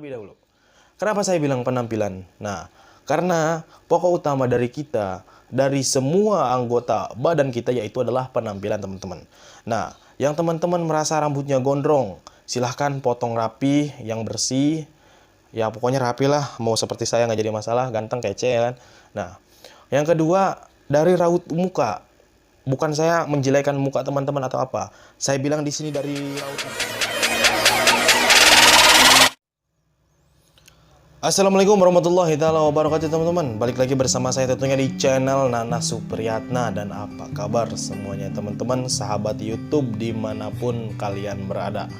terlebih dahulu. Kenapa saya bilang penampilan? Nah, karena pokok utama dari kita, dari semua anggota badan kita yaitu adalah penampilan teman-teman. Nah, yang teman-teman merasa rambutnya gondrong, silahkan potong rapi, yang bersih. Ya pokoknya rapi lah, mau seperti saya nggak jadi masalah, ganteng, kece ya kan. Nah, yang kedua dari raut muka. Bukan saya menjelekan muka teman-teman atau apa. Saya bilang di sini dari raut muka. Assalamualaikum warahmatullahi wabarakatuh teman-teman. Balik lagi bersama saya tentunya di channel Nana Supriyatna. Dan apa kabar semuanya teman-teman, sahabat YouTube dimanapun kalian berada.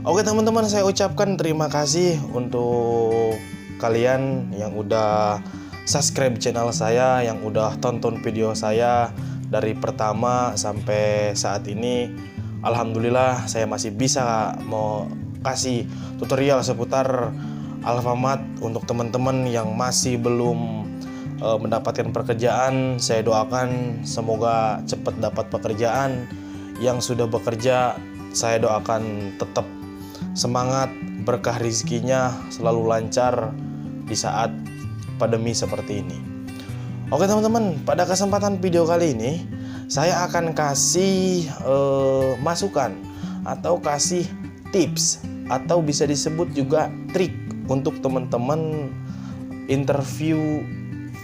Oke teman-teman, saya ucapkan terima kasih untuk kalian yang udah subscribe channel saya, yang udah tonton video saya dari pertama sampai saat ini. Alhamdulillah saya masih bisa mau kasih tutorial seputar Alfamart untuk teman-teman yang masih belum mendapatkan pekerjaan. Saya doakan semoga cepat dapat pekerjaan. Yang sudah bekerja, saya doakan tetap semangat, berkah rezekinya selalu lancar di saat pandemi seperti ini. Oke teman-teman, pada kesempatan video kali ini saya akan kasih masukan atau kasih tips atau bisa disebut juga trik untuk teman-teman interview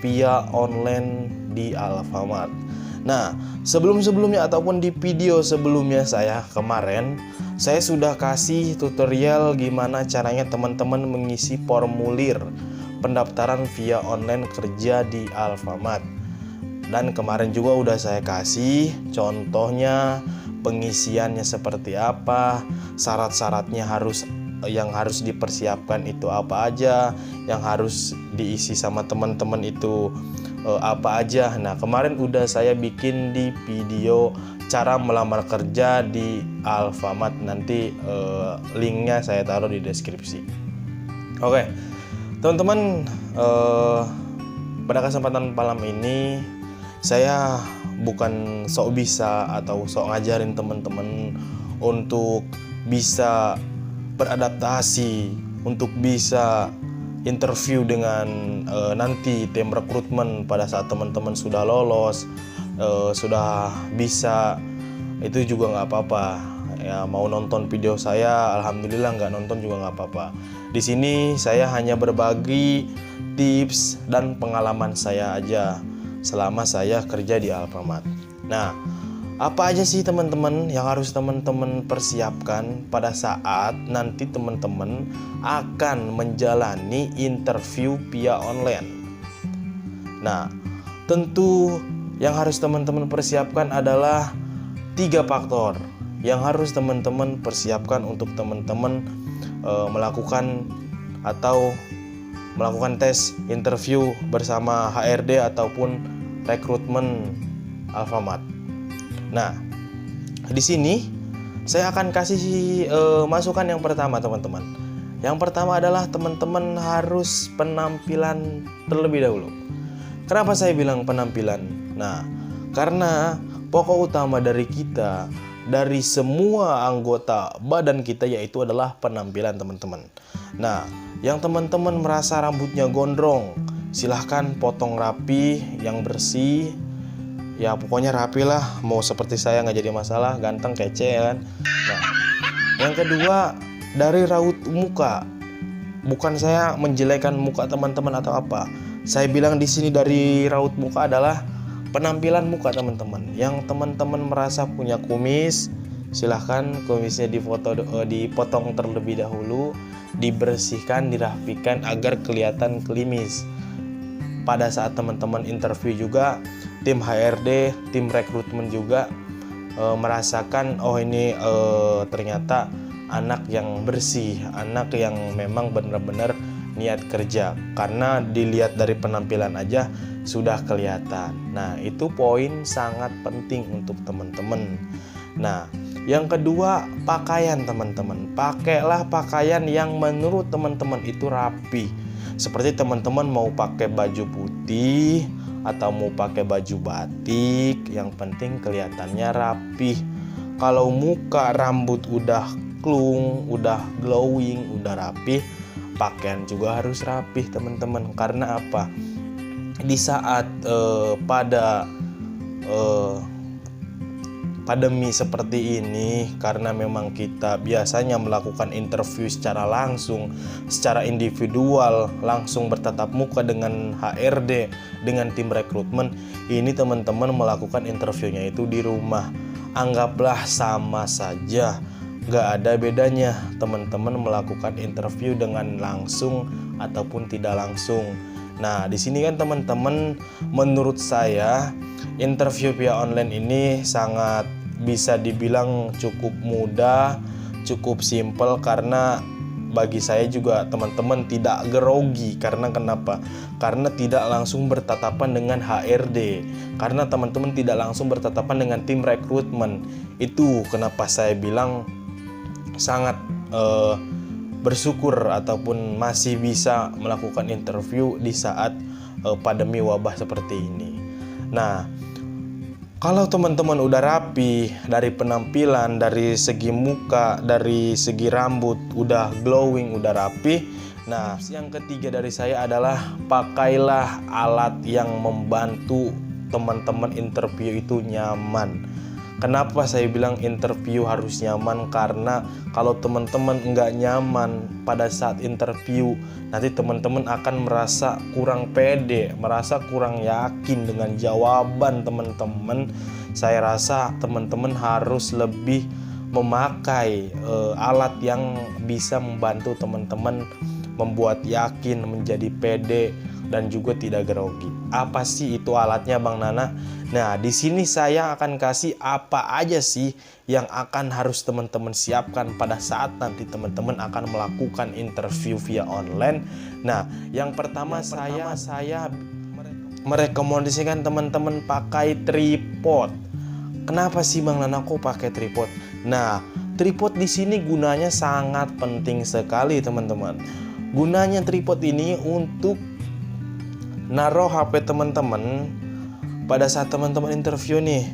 via online di Alfamart. Nah, sebelum-sebelumnya ataupun di video sebelumnya saya kemarin, saya sudah kasih tutorial gimana caranya teman-teman mengisi formulir pendaftaran via online kerja di Alfamart. Dan kemarin juga udah saya kasih contohnya, pengisiannya seperti apa, syarat-syaratnya yang harus dipersiapkan itu apa aja, yang harus diisi sama teman-teman itu apa aja. Nah, kemarin udah saya bikin di video cara melamar kerja di Alfamart. Nanti linknya saya taruh di deskripsi. Oke, teman-teman, pada kesempatan malam ini saya bukan sok bisa atau sok ngajarin teman-teman untuk bisa beradaptasi, untuk bisa interview dengan nanti tim rekrutmen pada saat teman-teman sudah lolos, sudah bisa. Itu juga nggak apa-apa ya. Mau nonton video saya, alhamdulillah, nggak nonton juga nggak apa-apa. Di sini saya hanya berbagi tips dan pengalaman saya aja selama saya kerja di Alfamart. Nah, apa aja sih teman-teman yang harus teman-teman persiapkan pada saat nanti teman-teman akan menjalani interview via online? Nah, tentu yang harus teman-teman persiapkan adalah 3 faktor yang harus teman-teman persiapkan untuk teman-teman melakukan tes interview bersama HRD ataupun rekrutmen Alfamart. Nah, di sini saya akan kasih masukan yang pertama teman-teman. Yang pertama adalah teman-teman harus penampilan terlebih dahulu. Kenapa saya bilang penampilan? Nah, karena pokok utama dari kita, dari semua anggota badan kita yaitu adalah penampilan teman-teman. Nah, yang teman-teman merasa rambutnya gondrong, silahkan potong rapi, yang bersih. Ya pokoknya rapi lah, mau seperti saya nggak jadi masalah, ganteng, kece ya kan. Nah, yang kedua dari raut muka. Bukan saya menjelekan muka teman-teman atau apa. Saya bilang di sini dari raut muka adalah penampilan muka teman-teman. Yang teman-teman merasa punya kumis, silahkan kumisnya dipotong terlebih dahulu, dibersihkan, dirapikan agar kelihatan klimis. Pada saat teman-teman interview juga, tim HRD, tim rekrutmen juga merasakan oh ini ternyata anak yang bersih, anak yang memang benar-benar niat kerja, karena dilihat dari penampilan aja sudah kelihatan. Nah, itu poin sangat penting untuk teman-teman. Nah, yang kedua, pakaian teman-teman. Pakailah pakaian yang menurut teman-teman itu rapi. Seperti teman-teman mau pakai baju putih atau mau pakai baju batik, yang penting kelihatannya rapih. Kalau muka rambut udah klung, udah glowing, udah rapih, pakaian juga harus rapih teman-teman. Karena apa? Di saat pandemi seperti ini, karena memang kita biasanya melakukan interview secara langsung, secara individual, langsung bertatap muka dengan HRD, dengan tim rekrutmen. Ini teman-teman melakukan interviewnya itu di rumah. Anggaplah sama saja, gak ada bedanya teman-teman melakukan interview dengan langsung ataupun tidak langsung. Nah, di sini kan teman-teman, menurut saya interview via online ini sangat bisa dibilang cukup mudah, cukup simple, karena bagi saya juga teman-teman tidak grogi. Karena kenapa? Karena tidak langsung bertatapan dengan HRD, karena teman-teman tidak langsung bertatapan dengan tim rekrutmen. Itu kenapa saya bilang sangat bersyukur ataupun masih bisa melakukan interview di saat pandemi wabah seperti ini. Nah, kalau teman-teman udah rapi dari penampilan, dari segi muka, dari segi rambut, udah glowing, udah rapi. Nah, yang ketiga dari saya adalah pakailah alat yang membantu teman-teman interview itu nyaman. Kenapa saya bilang interview harus nyaman? Karena kalau teman-teman nggak nyaman pada saat interview, nanti teman-teman akan merasa kurang pede, merasa kurang yakin dengan jawaban teman-teman. Saya rasa teman-teman harus lebih memakai alat yang bisa membantu teman-teman membuat yakin, menjadi pede, dan juga tidak grogi. Apa sih itu alatnya, Bang Nana? Nah, di sini saya akan kasih apa aja sih yang akan harus teman-teman siapkan pada saat nanti teman-teman akan melakukan interview via online. Nah, yang pertama saya merekomendasikan teman-teman pakai tripod. Kenapa sih Bang Nana kok pakai tripod? Nah, tripod di sini gunanya sangat penting sekali teman-teman. Gunanya tripod ini untuk naruh HP teman-teman pada saat teman-teman interview nih.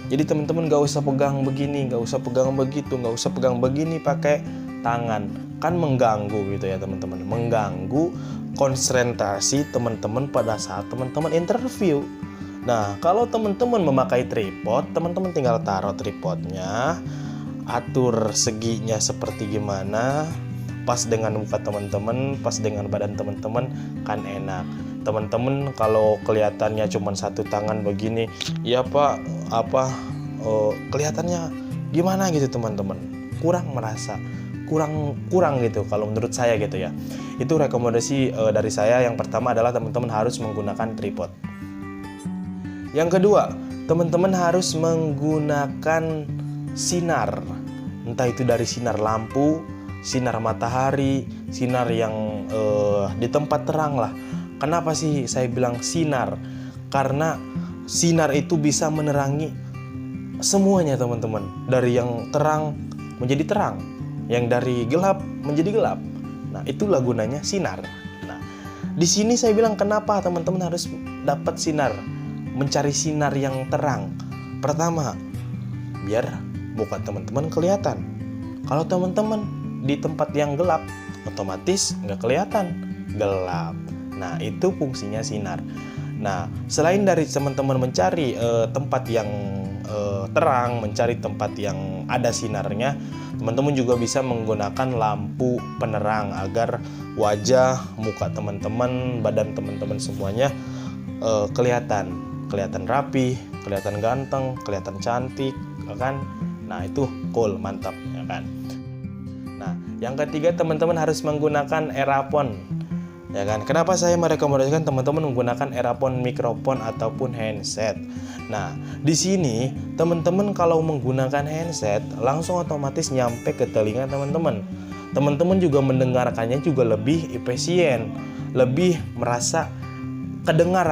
Jadi teman-teman gak usah pegang begini, gak usah pegang begitu, gak usah pegang begini pakai tangan. Kan mengganggu gitu ya teman-teman. Mengganggu konsentrasi teman-teman pada saat teman-teman interview. Nah, kalau teman-teman memakai tripod, teman-teman tinggal taruh tripodnya, atur seginya seperti gimana, pas dengan muka teman-teman, pas dengan badan teman-teman, kan enak. Teman-teman kalau kelihatannya cuma satu tangan begini, ya Pak, kelihatannya gimana gitu teman-teman, merasa kurang gitu kalau menurut saya gitu ya. Itu rekomendasi dari saya. Yang pertama adalah teman-teman harus menggunakan tripod. Yang kedua, teman-teman harus menggunakan sinar, entah itu dari sinar lampu, sinar matahari, sinar yang di tempat terang lah. Kenapa sih saya bilang sinar? Karena sinar itu bisa menerangi semuanya teman-teman. Dari yang terang menjadi terang, yang dari gelap menjadi gelap. Nah, itulah gunanya sinar. Nah, di sini saya bilang kenapa teman-teman harus dapat sinar, mencari sinar yang terang. Pertama, biar muka teman-teman kelihatan. Kalau teman-teman di tempat yang gelap, otomatis nggak kelihatan, gelap. Nah, itu fungsinya sinar. Nah, selain dari teman-teman mencari tempat yang terang, mencari tempat yang ada sinarnya, teman-teman juga bisa menggunakan lampu penerang agar wajah, muka teman-teman, badan teman-teman semuanya kelihatan rapi, kelihatan ganteng, kelihatan cantik, ya kan? Nah, itu cool, mantap, ya kan? Nah, yang ketiga teman-teman harus menggunakan earphone, ya kan? Kenapa saya merekomendasikan teman-teman menggunakan earphone, mikrofon ataupun handset? Nah, di sini teman-teman kalau menggunakan handset langsung otomatis nyampe ke telinga teman-teman. Teman-teman juga mendengarkannya juga lebih efisien, lebih merasa kedengar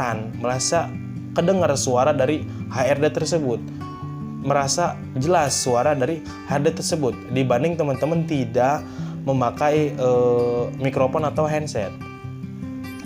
suara dari HRD tersebut, merasa jelas suara dari HRD tersebut dibanding teman-teman tidak memakai mikrofon atau handset.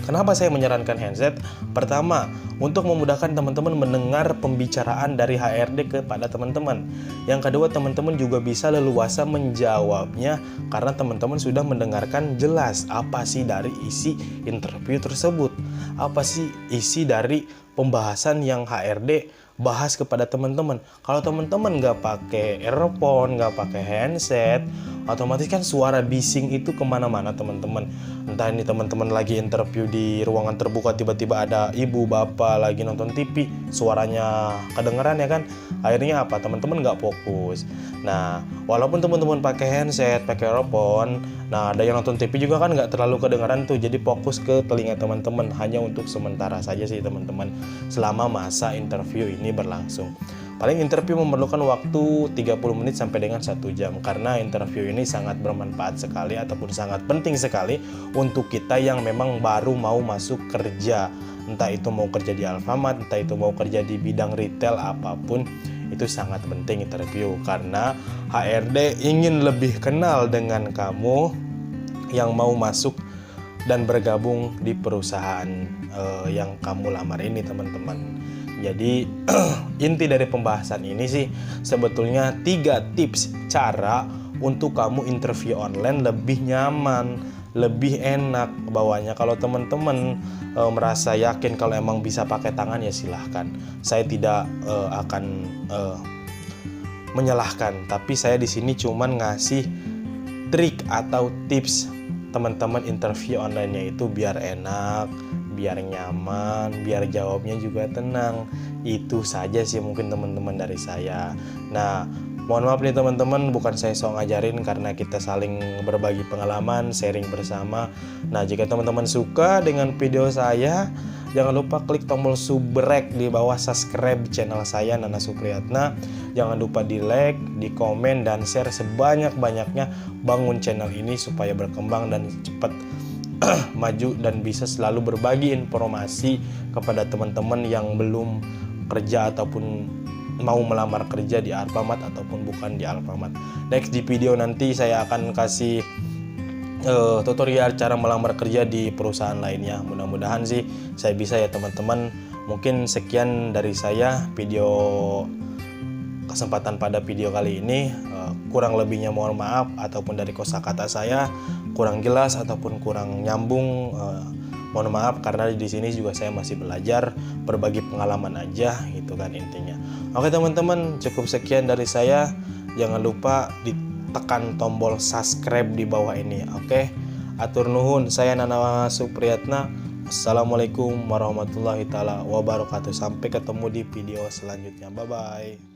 Kenapa saya menyarankan handset? Pertama, untuk memudahkan teman-teman mendengar pembicaraan dari HRD kepada teman-teman. Yang kedua, teman-teman juga bisa leluasa menjawabnya karena teman-teman sudah mendengarkan jelas apa sih dari isi interview tersebut. Apa sih isi dari pembahasan yang HRD bahas kepada teman-teman. Kalau teman-teman nggak pakai earphone, nggak pakai handset, otomatis kan suara bising itu kemana-mana teman-teman. Entah ini teman-teman lagi interview di ruangan terbuka, tiba-tiba ada ibu bapak lagi nonton TV, suaranya kedengeran ya kan. Akhirnya apa? Teman-teman nggak fokus. Nah, walaupun teman-teman pakai handset, pakai earphone, nah ada yang nonton TV juga kan nggak terlalu kedengeran tuh. Jadi fokus ke telinga teman-teman hanya untuk sementara saja sih teman-teman, selama masa interview ini berlangsung. Paling interview memerlukan waktu 30 menit sampai dengan 1 jam karena interview ini sangat bermanfaat sekali ataupun sangat penting sekali untuk kita yang memang baru mau masuk kerja. Entah itu mau kerja di Alfamart, entah itu mau kerja di bidang retail apapun, itu sangat penting interview karena HRD ingin lebih kenal dengan kamu yang mau masuk dan bergabung di perusahaan yang kamu lamar ini teman-teman. Jadi inti dari pembahasan ini sih sebetulnya 3 tips cara untuk kamu interview online lebih nyaman, lebih enak bawahnya. Kalau teman-teman merasa yakin kalau emang bisa pakai tangan ya silahkan. Saya tidak akan menyalahkan, tapi saya di sini cuman ngasih trik atau tips teman-teman interview online-nya itu biar enak, biar nyaman, biar jawabnya juga tenang. Itu saja sih mungkin teman-teman dari saya. Nah, mohon maaf nih teman-teman, bukan saya sok ngajarin karena kita saling berbagi pengalaman, sharing bersama. Nah, jika teman-teman suka dengan video saya, jangan lupa klik tombol subrek di bawah subscribe channel saya Nana Supriyatna. Jangan lupa di like, di komen, dan share sebanyak-banyaknya. Bangun channel ini supaya berkembang dan cepat maju dan bisa selalu berbagi informasi kepada teman-teman yang belum kerja ataupun mau melamar kerja di Alfamart ataupun bukan di Alfamart. Next di video nanti saya akan kasih tutorial cara melamar kerja di perusahaan lainnya. Mudah-mudahan sih saya bisa ya teman-teman. Mungkin sekian dari saya video kesempatan pada video kali ini. Kurang lebihnya mohon maaf ataupun dari kosakata saya kurang jelas ataupun kurang nyambung, mohon maaf karena di sini juga saya masih belajar, berbagi pengalaman aja gitu kan intinya. Oke teman-teman, cukup sekian dari saya. Jangan lupa ditekan tombol subscribe di bawah ini. Oke, atur nuhun, saya Nana Supriyatna. Assalamualaikum warahmatullahi taala wabarakatuh. Sampai ketemu di video selanjutnya. Bye bye.